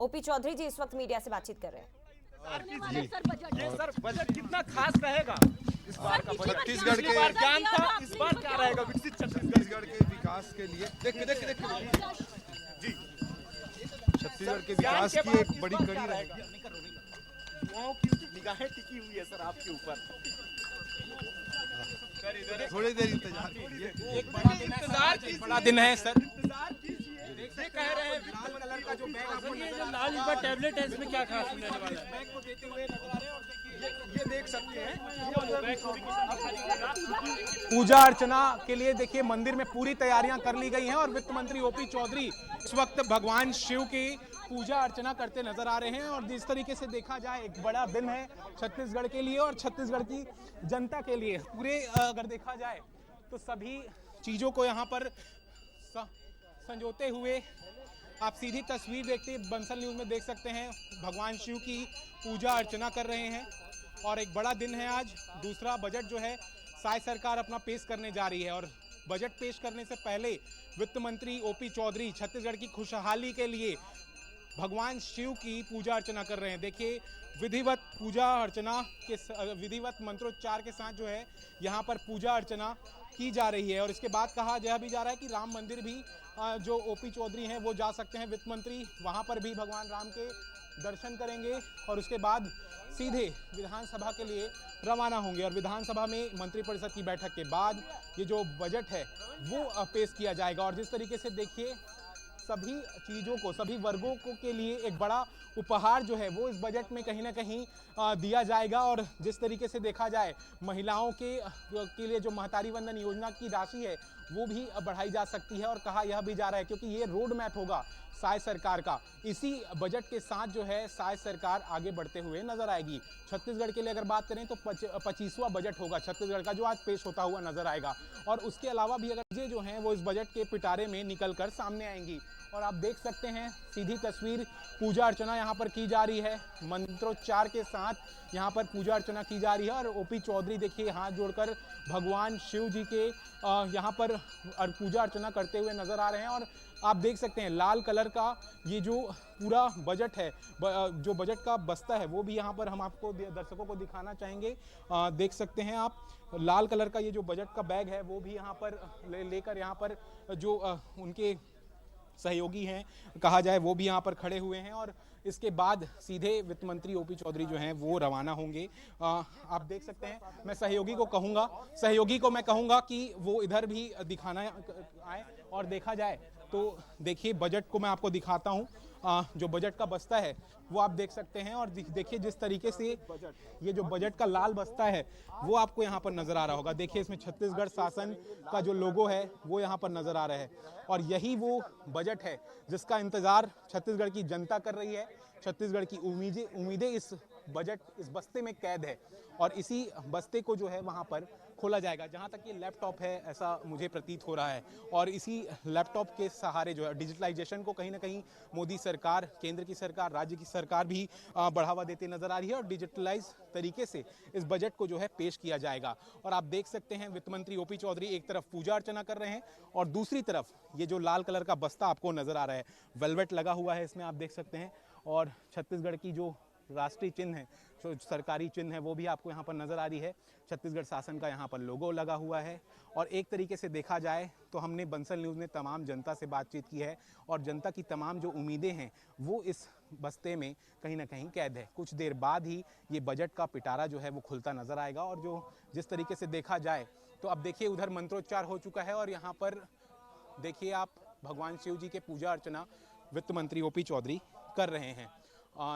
OP Chaudhary जी इस वक्त media से बातचीत कर रहे हैं। सर बजट कितना खास रहेगा इस बार का? छत्तीसगढ़ के बार ज्ञान था, इस बार क्या रहेगा विकसित छत्तीसगढ़ के विकास के लिए देखिए जी छत्तीसगढ़ के विकास की एक बड़ी कड़ी रहेगी। युवाओं की निगाहें टिकी हुई है सर आपके ऊपर। थोड़ी देर इंतजार कीजिए। एक बड़ा दिन है सर। ये कह रहे हैं लाल कलर का जो बैग आपको नजर आ रहा है, लाल टैबलेट है, इसमें क्या खास होने वाला है? बैग को देते हुए नजर आ रहे हैं और देखिए ये देख सकते हैं पूजा अर्चना के लिए देखिए मंदिर में पूरी तैयारियां कर ली गई हैं और वित्त मंत्री ओपी चौधरी इस वक्त भगवान शिव की पूजा अर्चना करते नजर आ रहे हैं। और जिस तरीके से देखा जाए एक बड़ा दिन है छत्तीसगढ़ के लिए और छत्तीसगढ़ की जनता के लिए। पूरे अगर देखा जाए तो सभी चीजों को यहाँ पर संजोते हुए आप सीधी तस्वीर देखते बंसल न्यूज में देख सकते हैं। भगवान शिव की पूजा अर्चना कर रहे हैं और एक बड़ा दिन है आज। दूसरा बजट जो है साय सरकार अपना पेश करने जा रही है और बजट पेश करने से पहले वित्त मंत्री ओपी चौधरी छत्तीसगढ़ की खुशहाली के लिए भगवान शिव की पूजा अर्चना कर रहे हैं। देखिए विधिवत पूजा अर्चना के विधिवत मंत्रोच्चार के साथ जो है यहाँ पर पूजा अर्चना की जा रही है। और इसके बाद कहा यह भी जा रहा है कि राम मंदिर भी जो ओपी चौधरी हैं वो जा सकते हैं। वित्त मंत्री वहाँ पर भी भगवान राम के दर्शन करेंगे और उसके बाद सीधे विधानसभा के लिए रवाना होंगे। और विधानसभा में मंत्रिपरिषद की बैठक के बाद ये जो बजट है वो पेश किया जाएगा। और जिस तरीके से देखिए सभी चीज़ों को सभी वर्गों को के लिए एक बड़ा उपहार जो है वो इस बजट में कहीं ना कहीं दिया जाएगा। और जिस तरीके से देखा जाए महिलाओं के लिए जो महतारी वंदन योजना की राशि है वो भी बढ़ाई जा सकती है। और कहा यह भी जा रहा है क्योंकि ये रोड मैप होगा साय सरकार का, इसी बजट के साथ जो है साय सरकार आगे बढ़ते हुए नजर आएगी। छत्तीसगढ़ के लिए अगर बात करें तो 25वां बजट होगा छत्तीसगढ़ का जो आज पेश होता हुआ नजर आएगा। और उसके अलावा भी अगर चीजें जो हैं वो इस बजट के पिटारे में निकलकर सामने आएंगी। और आप देख सकते हैं सीधी तस्वीर पूजा अर्चना यहाँ पर की जा रही है, मंत्रोच्चार के साथ यहाँ पर पूजा अर्चना की जा रही है। और ओपी चौधरी देखिए हाथ जोड़कर भगवान शिव जी के यहाँ पर पूजा अर्चना करते हुए नजर आ रहे हैं। और आप देख सकते हैं लाल कलर का ये जो पूरा बजट है, जो बजट का बस्ता है वो भी यहाँ पर हम आपको दर्शकों को दिखाना चाहेंगे। देख सकते हैं आप लाल कलर का ये जो बजट का बैग है वो भी यहाँ पर लेकर यहाँ पर जो उनके सहयोगी हैं कहा जाए वो भी यहाँ पर खड़े हुए हैं। और इसके बाद सीधे वित्त मंत्री ओपी चौधरी जो हैं वो रवाना होंगे। आप देख सकते हैं मैं सहयोगी को मैं कहूँगा कि वो इधर भी दिखाना आए। और देखा जाए तो देखिए बजट को मैं आपको दिखाता हूँ। जो बजट का बस्ता है वो आप देख सकते हैं। और देखिए जिस तरीके से ये जो बजट का लाल बस्ता है वो आपको यहाँ पर नजर आ रहा होगा। देखिए इसमें छत्तीसगढ़ शासन का जो लोगो है वो यहाँ पर नजर आ रहा है। और यही वो बजट है जिसका इंतजार छत्तीसगढ़ की जनता कर रही है। छत्तीसगढ़ की उम्मीदें इस बस्ते में कैद है और इसी बस्ते को जो है वहाँ पर खोला जाएगा। जहाँ तक ये लैपटॉप है ऐसा मुझे प्रतीत हो रहा है। और इसी लैपटॉप के सहारे जो है डिजिटलाइजेशन को कहीं ना कहीं मोदी सरकार, केंद्र की सरकार, राज्य की सरकार भी बढ़ावा देते नजर आ रही है। और डिजिटलाइज तरीके से इस बजट को जो है पेश किया जाएगा। और आप देख सकते हैं वित्त मंत्री ओपी चौधरी एक तरफ पूजा अर्चना कर रहे हैं और दूसरी तरफ ये जो लाल कलर का बस्ता आपको नजर आ रहा है, वेलवेट लगा हुआ है इसमें आप देख सकते हैं। और छत्तीसगढ़ की जो राष्ट्रीय चिन्ह है, जो सरकारी चिन्ह है वो भी आपको यहाँ पर नजर आ रही है। छत्तीसगढ़ शासन का यहाँ पर लोगो लगा हुआ है। और एक तरीके से देखा जाए तो हमने बंसल न्यूज़ ने तमाम जनता से बातचीत की है और जनता की तमाम जो उम्मीदें हैं वो इस बस्ते में कहीं ना कहीं कैद है। कुछ देर बाद ही ये बजट का पिटारा जो है वो खुलता नजर आएगा। और जो जिस तरीके से देखा जाए तो अब देखिए उधर मंत्रोच्चार हो चुका है और यहाँ पर देखिए आप भगवान शिव जी के पूजा अर्चना वित्त मंत्री ओपी चौधरी कर रहे हैं।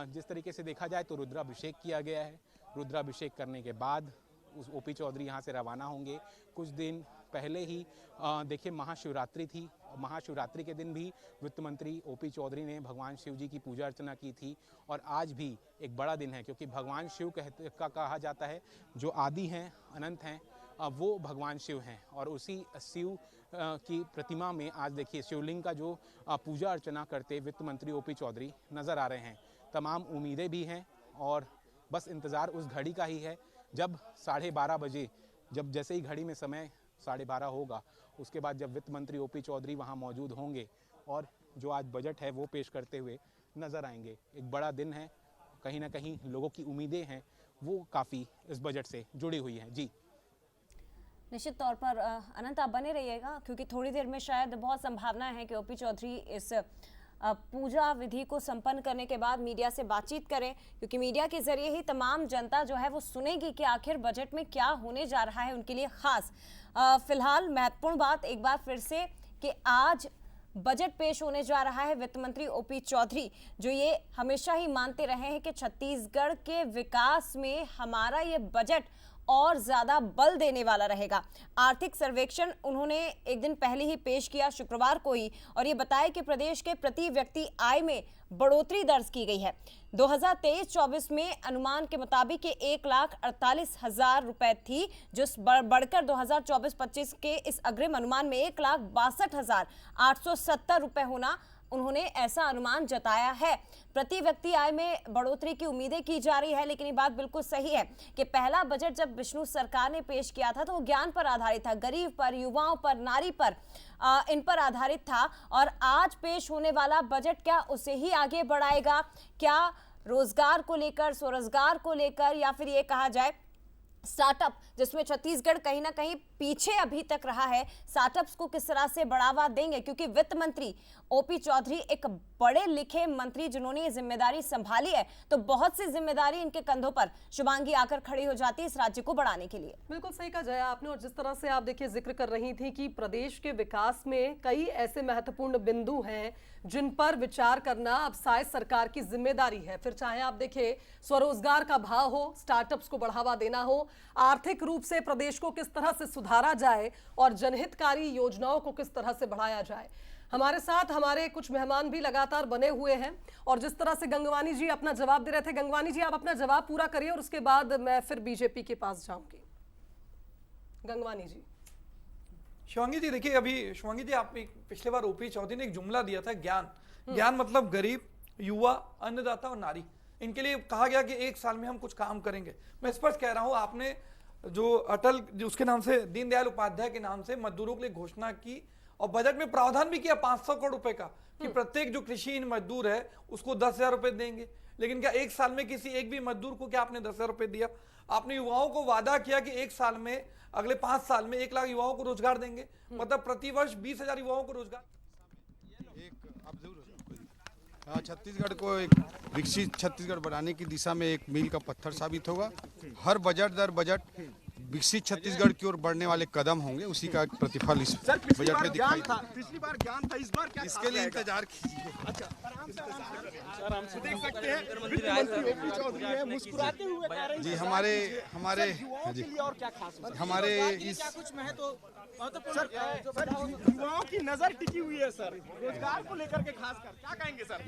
जिस तरीके से देखा जाए तो रुद्राभिषेक किया गया है। रुद्राभिषेक करने के बाद उस ओपी चौधरी यहाँ से रवाना होंगे। कुछ दिन पहले ही देखिए महाशिवरात्रि थी। महाशिवरात्रि के दिन भी वित्त मंत्री ओपी चौधरी ने भगवान शिव जी की पूजा अर्चना की थी। और आज भी एक बड़ा दिन है क्योंकि भगवान शिव कहा जाता है जो आदि हैं, अनंत हैं, वो भगवान शिव हैं। और उसी शिव की प्रतिमा में आज देखिए शिवलिंग का जो पूजा अर्चना करते वित्त मंत्री ओपी चौधरी नज़र आ रहे हैं। तमाम उम्मीदें भी हैं और बस इंतज़ार उस घड़ी का ही है जब 12:30 बजे, जब जैसे ही घड़ी में समय 12:30 होगा उसके बाद जब वित्त मंत्री ओपी चौधरी वहां मौजूद होंगे और जो आज बजट है वो पेश करते हुए नजर आएंगे। एक बड़ा दिन है, कहीं ना कहीं लोगों की उम्मीदें हैं वो काफ़ी इस बजट से जुड़ी हुई हैं। जी निश्चित तौर पर अनंत आप बने रहिएगा, क्योंकि थोड़ी देर में शायद बहुत संभावना है कि ओपी चौधरी इस पूजा विधि को संपन्न करने के बाद मीडिया से बातचीत करें, क्योंकि मीडिया के जरिए ही तमाम जनता जो है वो सुनेगी कि आखिर बजट में क्या होने जा रहा है उनके लिए खास। फिलहाल महत्वपूर्ण बात एक बार फिर से कि आज बजट पेश होने जा रहा है वित्त मंत्री ओपी चौधरी, जो ये हमेशा ही मानते रहे हैं कि छत्तीसगढ़ के विकास में हमारा ये बजट और ज्यादा बल देने वाला रहेगा। आर्थिक सर्वेक्षण उन्होंने एक दिन पहले ही पेश किया, शुक्रवार को ही, और ये बताया कि प्रदेश के प्रति व्यक्ति आय में बढ़ोतरी दर्ज की गई है। 2023-24 में अनुमान के मुताबिक 1,48,000 रुपए थी, जो बढ़कर 2024-25 के इस अग्रिम अनुमान में 1,62,870 रुपए होना उन्होंने ऐसा अनुमान जताया है। प्रति व्यक्ति आय में बढ़ोतरी की उम्मीदें की जा रही है, लेकिन ये बात बिल्कुल सही है कि पहला बजट जब विष्णु सरकार ने पेश किया था तो वो ज्ञान पर आधारित था, गरीब पर, युवाओं पर, नारी पर, इन पर आधारित था। और आज पेश होने वाला बजट क्या उसे ही आगे बढ़ाएगा? क्या रोजगार को लेकर, स्वरोजगार को लेकर, या फिर ये कहा जाए स्टार्टअप, जिसमें छत्तीसगढ़ कहीं ना कहीं पीछे अभी तक रहा है, स्टार्टअप्स को किस तरह से बढ़ावा देंगे? क्योंकि वित्त मंत्री ओपी चौधरी एक बड़े लिखे मंत्री जिन्होंने ये जिम्मेदारी संभाली है, तो बहुत सी जिम्मेदारी इनके कंधों पर शुभांगी आकर खड़ी हो जाती है इस राज्य को बढ़ाने के लिए। बिल्कुल सही कहा जया आपने, और जिस तरह से आप देखिए जिक्र कर रही थी कि प्रदेश के विकास में कई ऐसे महत्वपूर्ण बिंदु हैं जिन पर विचार करना अब शायद सरकार की जिम्मेदारी है। फिर चाहे आप देखिए स्वरोजगार का भाव हो, स्टार्टअप्स को बढ़ावा देना हो, आर्थिक रूप से प्रदेश को किस तरह से सुधारा जाए और जनहितकारी योजनाओं को किस तरह से बढ़ाया जाए। हमारे साथ हमारे कुछ मेहमान भी लगातार बने हुए हैं, और जिस तरह से गंगवानी जी अपना जवाब दे रहे थे, गंगवानी जी आप अपना जवाब पूरा करिए और उसके बाद मैं फिर बीजेपी के पास जाऊंगी। गंगवानी जी। शिवांगी जी देखिए, अभी शिवांगी जी आप पिछले बार ओपी चौधरी ने एक जुमला दिया था, ज्ञान। ज्ञान मतलब गरीब, युवा, अन्नदाता और नारी, इनके लिए कहा गया कि एक साल में हम कुछ काम करेंगे। मैं स्पष्ट कह रहा हूं, आपने जो अटल उसके नाम से, दीनदयाल उपाध्याय के नाम से मजदूरों के लिए घोषणा की और बजट में प्रावधान भी किया 500 करोड़ रुपए का कि प्रत्येक जो कृषि मजदूर है उसको 10,000 रुपए देंगे। लेकिन क्या एक साल में किसी एक भी मजदूर को क्या आपने 10,000 रुपए दिया? आपने युवाओं को वादा किया कि एक साल में, अगले 5 साल में 1 लाख युवाओं को रोजगार देंगे, मतलब प्रतिवर्ष 20,000 युवाओं को रोजगार। छत्तीसगढ़ को एक विकसित छत्तीसगढ़ बनाने की दिशा में एक मील का पत्थर साबित होगा। हर बजट दर बजट विकसित छत्तीसगढ़ की ओर बढ़ने वाले कदम होंगे, उसी का प्रतिफल इस बजट में दिखाई देगा। पिछली बार ज्ञान था, इस बार क्या? इसके लिए इंतजार कीजिए। अच्छा, आराम से देख सकते हैं वित्त मंत्री ओपी चौधरी है, मुस्कुराते हुए कह रहे हैं जी हमारे युवाओं के लिए और क्या खास बात? हमारे इस कुछ सर युवाओं की नजर टिकी हुई है सर, रोजगार को लेकर के खासकर क्या कहेंगे सर?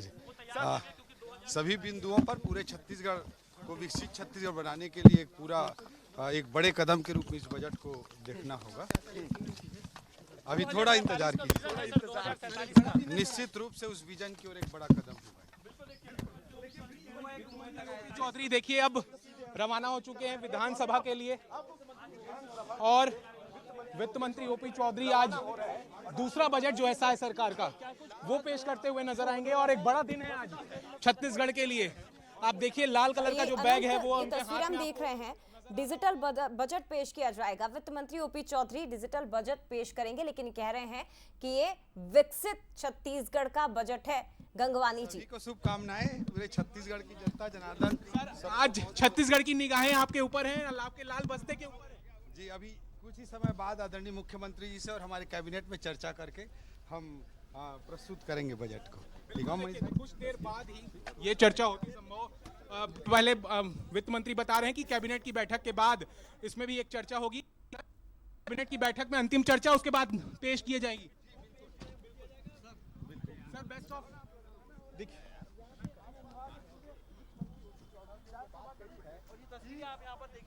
सभी बिंदुओं पर पूरे छत्तीसगढ़ को विकसित छत्तीसगढ़ बनाने के लिए एक बड़े कदम के रूप में इस बजट को देखना होगा। अभी थोड़ा इंतजार कीजिए, निश्चित रूप से उस विजन की ओर एक बड़ा कदम होगा। चौधरी देखिए अब रवाना हो चुके हैं विधानसभा के लिए, और वित्त मंत्री ओपी चौधरी आज दूसरा बजट जो है साय सरकार का वो पेश करते हुए नजर आएंगे, और एक बड़ा दिन है आज छत्तीसगढ़ के लिए। आप देखिए लाल कलर का जो बैग है वो उनके तस्वीर हम देख रहे हैं, डिजिटल बजट पेश किया जाएगा। वित्त मंत्री ओपी चौधरी डिजिटल बजट पेश करेंगे, लेकिन कह रहे हैं कि ये विकसित छत्तीसगढ़ का बजट है। गंगवानी जी को शुभकामनाएं पूरे छत्तीसगढ़ की जनता जनार्दन। आज छत्तीसगढ़ की निगाहें आपके ऊपर हैं, आपके लाल बस्ते के ऊपर है। जी अभी कुछ ही समय बाद आदरणीय मुख्यमंत्री जी से और हमारे कैबिनेट में चर्चा करके हम प्रस्तुत करेंगे बजट को। कुछ देर बाद ही ये चर्चा होगी संभव। पहले वित्त मंत्री बता रहे हैं कि कैबिनेट की बैठक के बाद इसमें भी एक चर्चा होगी। कैबिनेट की बैठक में अंतिम चर्चा उसके बाद पेश किए जाएगी। सर बेस्ट ऑफ आप यहाँ पर देख